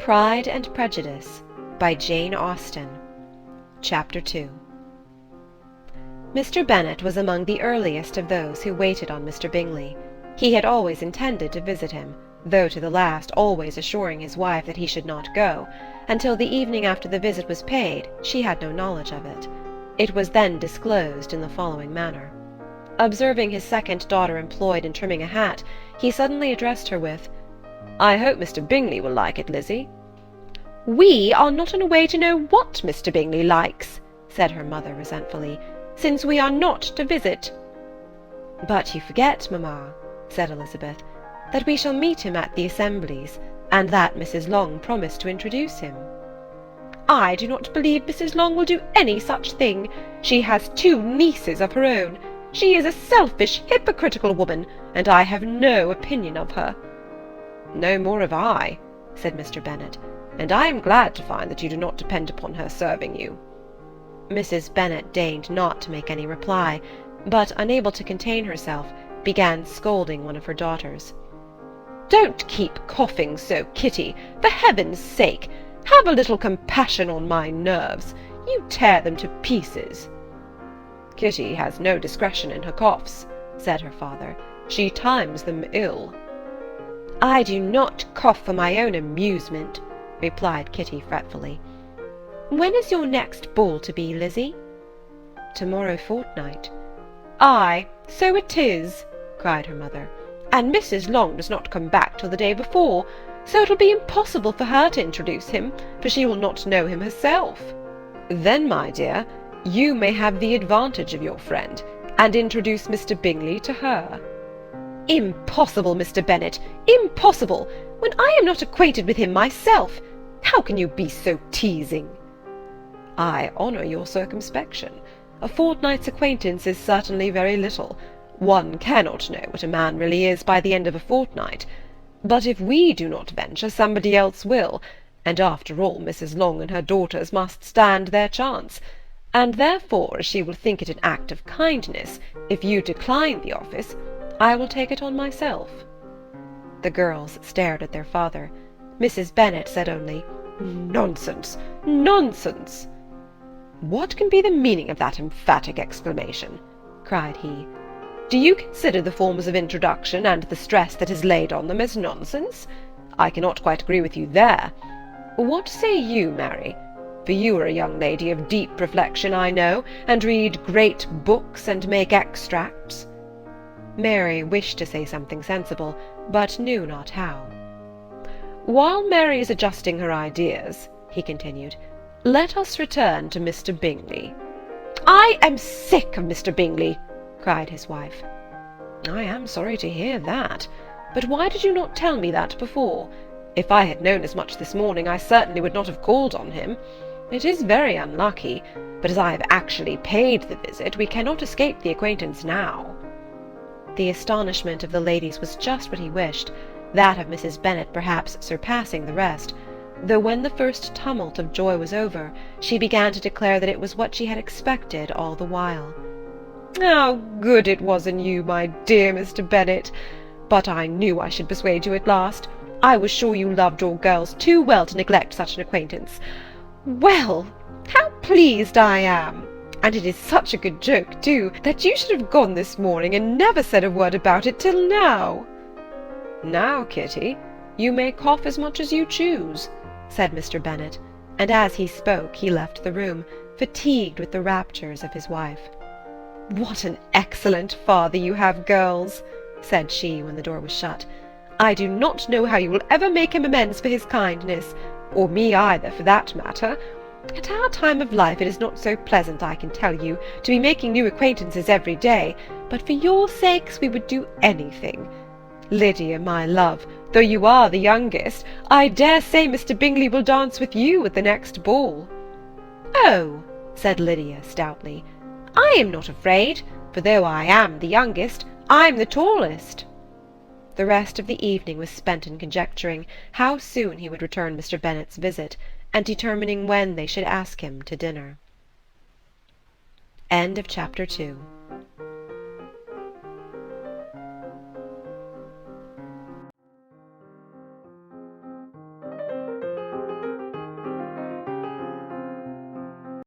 Pride and Prejudice by Jane Austen. Chapter 2. Mr. Bennet was among the earliest of those who waited on Mr. Bingley. He had always intended to visit him, though to the last always assuring his wife that he should not go. Until the evening after the visit was paid, she had no knowledge of it. It was then disclosed in the following manner. Observing his second daughter employed in trimming a hat, he suddenly addressed her with, "I hope Mr. Bingley will like it, Lizzie." "We are not in a way to know what Mr. Bingley likes," said her mother resentfully, "since we are not to visit." "But you forget, mamma," said Elizabeth, "that we shall meet him at the assemblies, and that Mrs. Long promised to introduce him." "I do not believe Mrs. Long will do any such thing. She has 2 nieces of her own. She is a selfish, hypocritical woman, and I have no opinion of her." "No more have I," said Mr. Bennet, "and I am glad to find that you do not depend upon her serving you." Mrs. Bennet deigned not to make any reply, but, unable to contain herself, began scolding one of her daughters. "Don't keep coughing so, Kitty, for heaven's sake! Have a little compassion on my nerves. You tear them to pieces." "Kitty has no discretion in her coughs," said her father. "She times them ill." "I do not cough for my own amusement," replied Kitty fretfully. "When is your next ball to be, Lizzie?" "To-morrow fortnight." "Ay, so it is," cried her mother, "and Mrs. Long does not come back till the day before, so it will be impossible for her to introduce him, for she will not know him herself." "Then, my dear, you may have the advantage of your friend, and introduce Mr. Bingley to her." "Impossible, Mr. Bennet, impossible, when I am not acquainted with him myself. How can you be so teasing?" "I honour your circumspection. A fortnight's acquaintance is certainly very little. One cannot know what a man really is by the end of a fortnight. But if we do not venture, somebody else will, and after all Mrs. Long and her daughters must stand their chance, and therefore, as she will think it an act of kindness, if you decline the office, I will take it on myself." The girls stared at their father. Mrs. Bennet said only, "Nonsense, nonsense!" "What can be the meaning of that emphatic exclamation?" cried he. "Do you consider the forms of introduction and the stress that is laid on them as nonsense? I cannot quite agree with you there. What say you, Mary? For you are a young lady of deep reflection, I know, and read great books and make extracts." Mary wished to say something sensible, but knew not how. "While Mary is adjusting her ideas," he continued, "let us return to Mr. Bingley." "I am sick of Mr. Bingley," cried his wife. "I am sorry to hear that. But why did you not tell me that before? If I had known as much this morning, I certainly would not have called on him. It is very unlucky, but as I have actually paid the visit, we cannot escape the acquaintance now." The astonishment of the ladies was just what he wished, that of Mrs. Bennet perhaps surpassing the rest, though when the first tumult of joy was over, she began to declare that it was what she had expected all the while. "How good it was in you, my dear Mr. Bennet! But I knew I should persuade you at last. I was sure you loved your girls too well to neglect such an acquaintance. Well, how pleased I am! And it is such a good joke, too, that you should have gone this morning and never said a word about it till now." "Now, Kitty, you may cough as much as you choose," said Mr. Bennet, and as he spoke he left the room, fatigued with the raptures of his wife. "What an excellent father you have, girls," said she when the door was shut. "I do not know how you will ever make him amends for his kindness, or me either, for that matter. At our time of life it is not so pleasant, I can tell you, to be making new acquaintances every day, but for your sakes we would do anything. Lydia, my love, though you are the youngest, I dare say Mr. Bingley will dance with you at the next ball." "Oh," said Lydia stoutly, "I am not afraid, for though I am the youngest, I'm the tallest." The rest of the evening was spent in conjecturing how soon he would return Mr. Bennet's visit, and determining when they should ask him to dinner. Chapter 3.